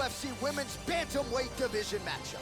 UFC Women's Bantamweight Division matchup.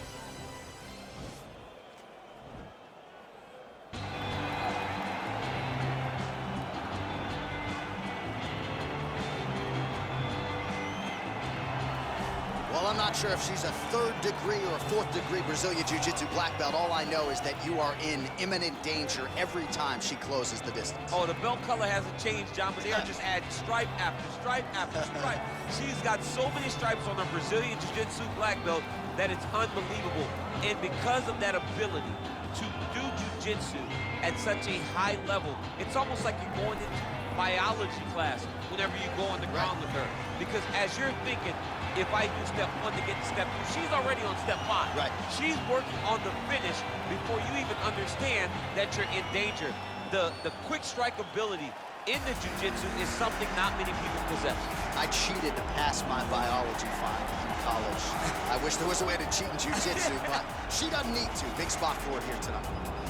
Well, I'm not sure if she's a 3rd degree or a 4th degree Brazilian Jiu-Jitsu black belt. All I know is that you are in imminent danger every time she closes the distance. Oh, the belt color hasn't changed, John, but they are just adding stripe after stripe after stripe. She's got so many stripes on her Brazilian Jiu-Jitsu black belt that it's unbelievable. And because of that ability to do Jiu-Jitsu at such a high level, it's almost like you're going into biology class whenever you go on the ground with her. Because as you're thinking, if I do step 1 to get to step 2, she's already on step 5. Right. She's working on the finish before you even understand that you're in danger. The quick strike ability in the jiu-jitsu is something not many people possess. I cheated to pass my biology final in college. I wish there was a way to cheat in jiu-jitsu, but she doesn't need to. Big spot for it here tonight.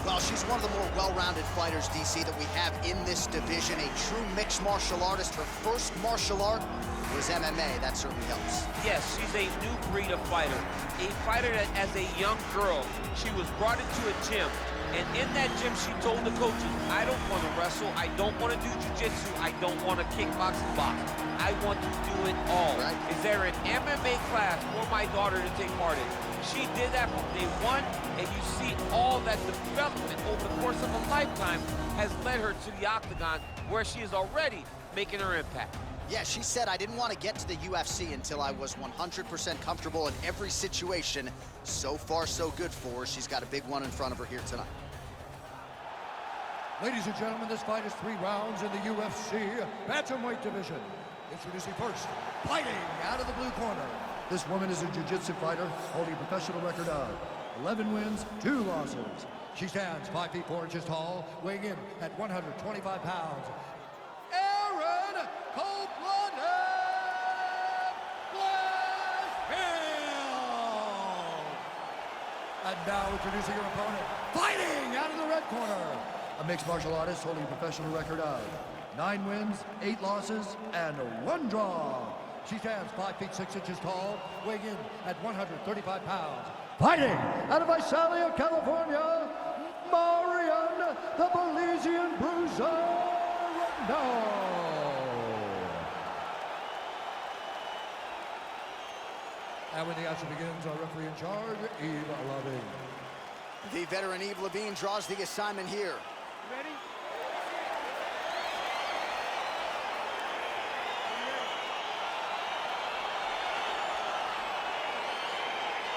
Well, she's one of the more well-rounded fighters, DC, that we have in this division. A true mixed martial artist. Her first martial art was MMA. That certainly helps. Yes, she's a new breed of fighter. A fighter that, as a young girl, she was brought into a gym. And in that gym, she told the coaches, I don't want to wrestle. I don't want to do jiu-jitsu. I don't want to kickbox and box. I want to do it all. Right. Is there an MMA class for my daughter to take part in? She did that from day 1, and you see all that development over the course of a lifetime has led her to the octagon, where she is already making her impact. Yeah, she said, I didn't want to get to the UFC until I was 100% comfortable in every situation. So far, so good for her. She's got a big one in front of her here tonight. Ladies and gentlemen, this fight is 3 rounds in the UFC Bantamweight division. Introducing first, fighting out of the blue corner. This woman is a jiu-jitsu fighter holding a professional record of 11 wins, 2 losses. She stands 5 feet 4 inches tall, weighing in at 125 pounds. Aaron Cold-Blooded Blanchfield! And now introducing her opponent, fighting out of the red corner. A mixed martial artist holding a professional record of 9 wins, 8 losses, and 1 draw. She stands 5 feet 6 inches tall, weighing in at 135 pounds. Fighting out of Visalia, California, Marion, the Belizean Bruiser, no. And when the action begins, our referee in charge, E.Blanchfield. The veteran E.Blanchfield draws the assignment here. Ready?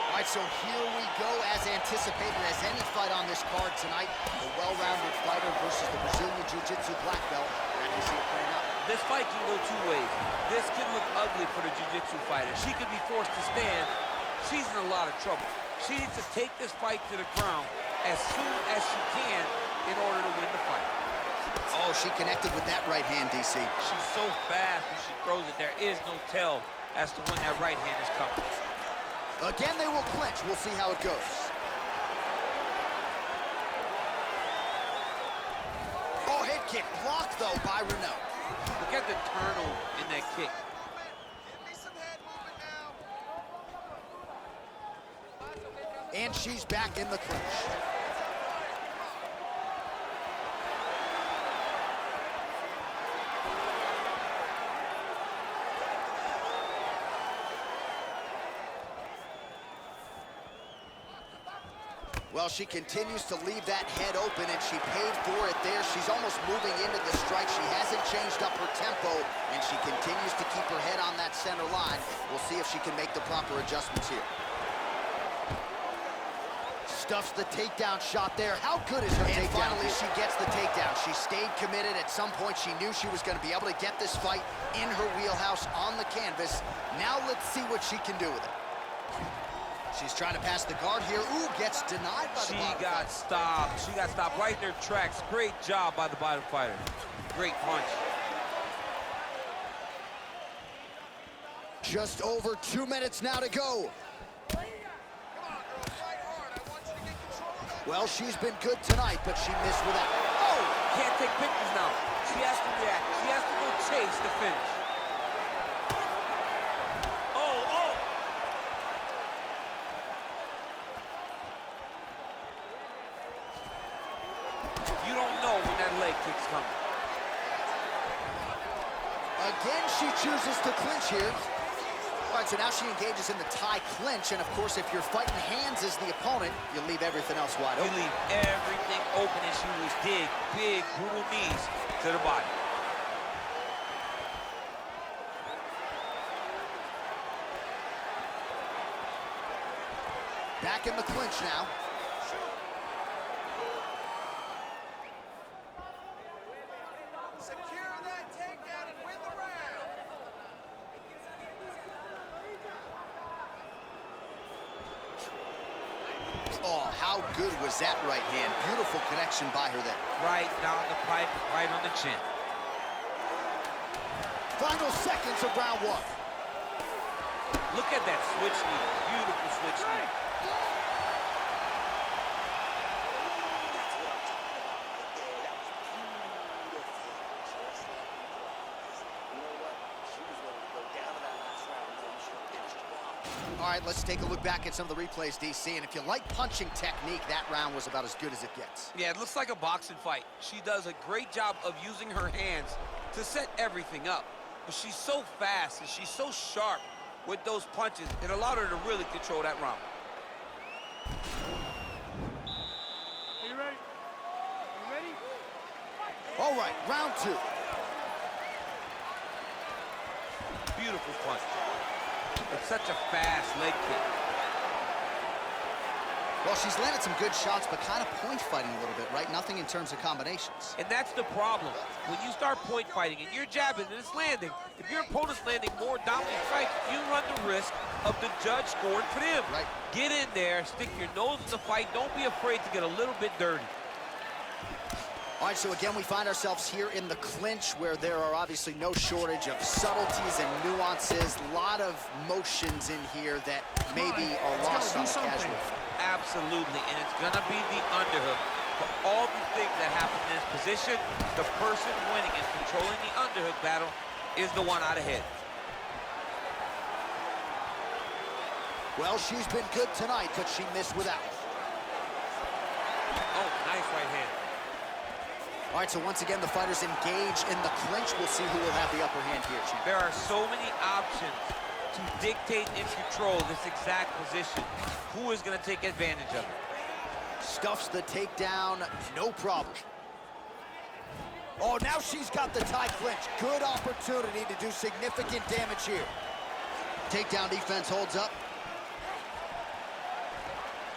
All right, so here we go, as anticipated as any fight on this card tonight. The well-rounded fighter versus the Brazilian Jiu-Jitsu black belt. How do you see it playing out? This fight can go 2 ways. This could look ugly for the jiu-jitsu fighter. She could be forced to stand. She's in a lot of trouble. She needs to take this fight to the ground as soon as she can in order to win the fight. Oh, she connected with that right hand, DC. She's so fast when she throws it. There is no tell as to when that right hand is coming. Again, they will clinch. We'll see how it goes. Oh, head kick blocked, though, by Reneau. Look at the turtle in that kick. And she's back in the clinch. Well, she continues to leave that head open, and she paid for it there. She's almost moving into the strike. She hasn't changed up her tempo, and she continues to keep her head on that center line. We'll see if she can make the proper adjustments here. Stuffs the takedown shot there. How good is her takedown? And finally, she gets the takedown. She stayed committed. At some point, she knew she was going to be able to get this fight in her wheelhouse on the canvas. Now let's see what she can do with it. She's trying to pass the guard here. Ooh, gets denied by the bottom fighter. She got stopped right in her tracks. Great job by the bottom fighter. Great punch. Just over 2 minutes now to go. Well, she's been good tonight, but she missed with that. Oh! Can't take pictures now. She has to react. She has to go chase the finish. leg kicks coming. Again, she chooses to clinch here. All right, so now she engages in the tie clinch, and of course, if you're fighting hands as the opponent, you leave everything else wide open. You leave everything open, and she was dig big, brutal knees to the body. Back in the clinch now. Secure that takedown and win the round. Oh, how good was that right hand? Beautiful connection by her there. Right down the pipe, right on the chin. Final seconds of round one. Look at that switch knee. Beautiful switch knee. All right, let's take a look back at some of the replays, DC. And if you like punching technique, that round was about as good as it gets. Yeah, it looks like a boxing fight. She does a great job of using her hands to set everything up. But she's so fast and she's so sharp with those punches, it allowed her to really control that round. Are you ready? Are you ready? All right, round two. Beautiful punch. It's such a fast leg kick. Well, she's landed some good shots, but kind of point fighting a little bit, right? Nothing in terms of combinations. And that's the problem. When you start point fighting and you're jabbing and it's landing, if your opponent's landing more dominant strikes, you run the risk of the judge scoring for them. Right. Get in there, stick your nose in the fight. Don't be afraid to get a little bit dirty. All right, so again, we find ourselves here in the clinch where there are obviously no shortage of subtleties and nuances. A lot of motions in here that maybe are lost on the casual. Absolutely, and it's gonna be the underhook. For all the things that happen in this position, the person winning and controlling the underhook battle is the one out ahead. Well, she's been good tonight, but she missed without. Oh, nice right hand. All right, so once again, the fighters engage in the clinch. We'll see who will have the upper hand here, champ. There are so many options to dictate and control this exact position. Who is going to take advantage of it? Stuffs the takedown, no problem. Oh, now she's got the tie clinch. Good opportunity to do significant damage here. Takedown defense holds up.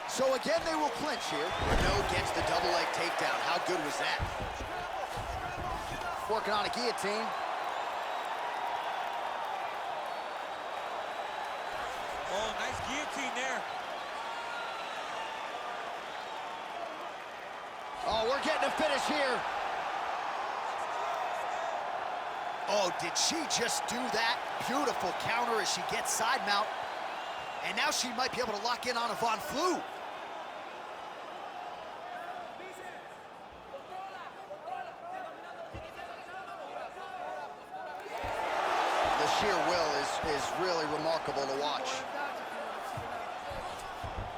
So again, they will clinch here. Reneau gets the double leg takedown. How good was that? Working on a guillotine. Oh, nice guillotine there. Oh, we're getting a finish here. Oh, did she just do that? Beautiful counter as she gets side mount. And now she might be able to lock in on a Von Flue. The sheer will is really remarkable to watch.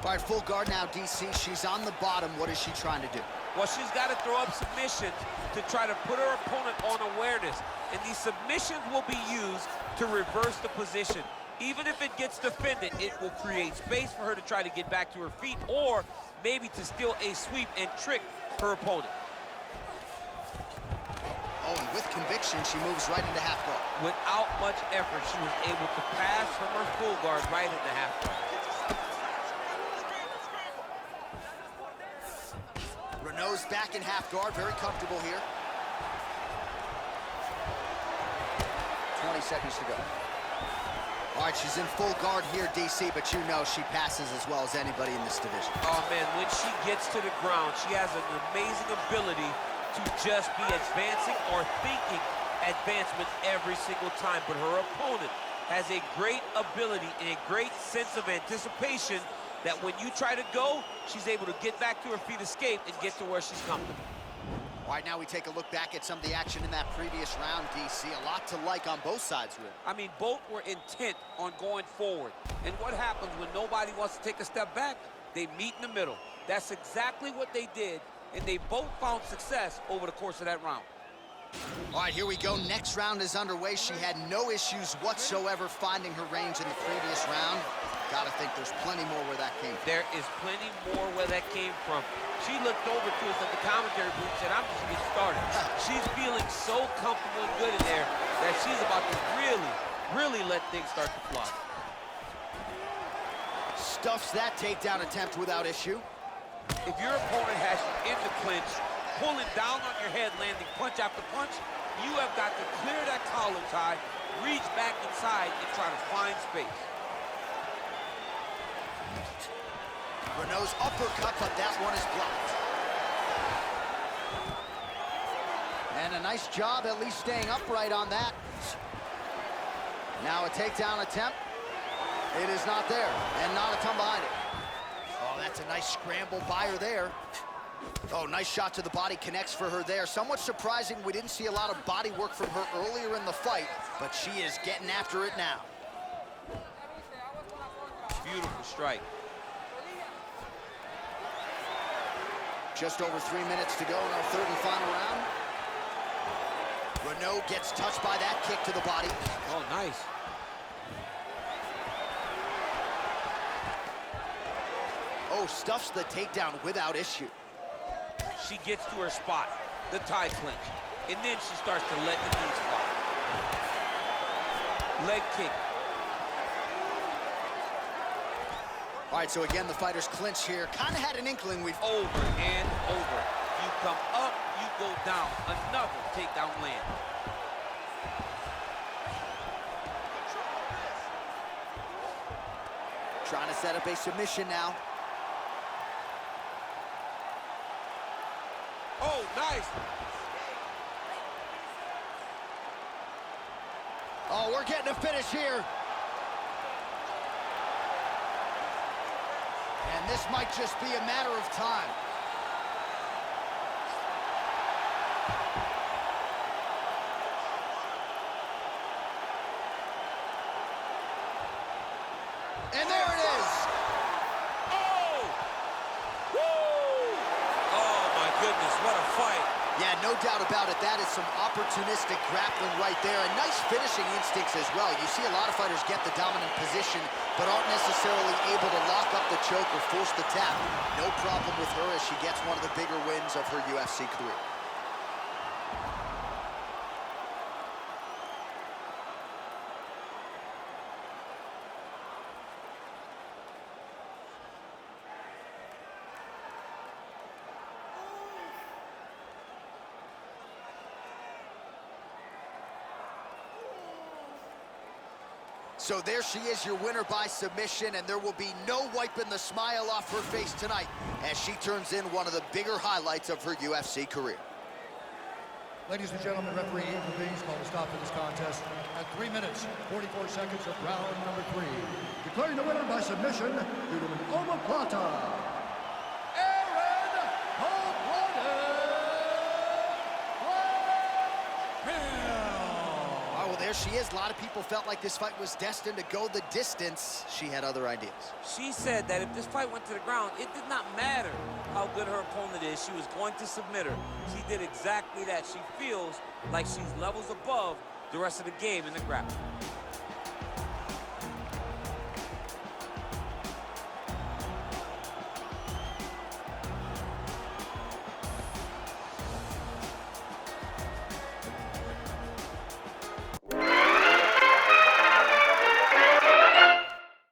All right, full guard now, DC. She's on the bottom. What is she trying to do? Well, she's got to throw up submissions to try to put her opponent on awareness. And these submissions will be used to reverse the position. Even if it gets defended, it will create space for her to try to get back to her feet or maybe to steal a sweep and trick her opponent. Oh, and with conviction, she moves right into half guard. Without much effort, she was able to pass from her full guard right into half guard. Reneau's back in half guard, very comfortable here. 20 seconds to go. All right, she's in full guard here, DC, but you know she passes as well as anybody in this division. Oh, man, when she gets to the ground, she has an amazing ability to just be advancing or thinking advancement every single time. But her opponent has a great ability and a great sense of anticipation that when you try to go, she's able to get back to her feet, escape, and get to where she's comfortable. All right, now we take a look back at some of the action in that previous round, DC. A lot to like on both sides, really. I mean, both were intent on going forward. And what happens when nobody wants to take a step back? They meet in the middle. That's exactly what they did and they both found success over the course of that round. All right, here we go. Next round is underway. She had no issues whatsoever finding her range in the previous round. Gotta think there's plenty more where that came from. There is plenty more where that came from. She looked over to us at the commentary booth and said, I'm just getting started. She's feeling so comfortable and good in there that she's about to really let things start to fly. Stuffs that takedown attempt without issue. If your opponent has you in the clinch, pulling down on your head, landing punch after punch, you have got to clear that collar tie, reach back inside, and try to find space. Reneau's uppercut, but that one is blocked. And a nice job at least staying upright on that. Now a takedown attempt. It is not there, and not a ton behind it. Oh, that's a nice scramble by her there. Oh, nice shot to the body, connects for her there. Somewhat surprising we didn't see a lot of body work from her earlier in the fight, but she is getting after it now. Beautiful strike. Just over 3 minutes to go in our third and final round. Reneau gets touched by that kick to the body. Oh, nice. Oh, stuffs the takedown without issue. She gets to her spot, the tie clinch, and then she starts to let the knees fly. Leg kick. All right, so again, the fighters clinch here. Kind of had an inkling we've... Over and over. You come up, you go down. Another takedown land. Trying to set up a submission now. Oh, nice. Oh, we're getting a finish here. And this might just be a matter of time. And there it is. Oh! Woo! Oh, my goodness, what a fight. Yeah, no doubt about it. That is some opportunistic grappling right there. And nice finishing instincts as well. You see a lot of fighters get the dominant position, but aren't necessarily able to lock up the choke or force the tap. No problem with her as she gets one of the bigger wins of her UFC career. So there she is, your winner by submission, and there will be no wiping the smile off her face tonight as she turns in one of the bigger highlights of her UFC career. Ladies and gentlemen, referee E.Blanchfield called a stop to this contest at 3 minutes, 44 seconds of round number 3. Declaring the winner by submission due to an omoplata. There she is. A lot of people felt like this fight was destined to go the distance. She had other ideas. She said that if this fight went to the ground, it did not matter how good her opponent is. She was going to submit her. She did exactly that. She feels like she's levels above the rest of the game in the grappling.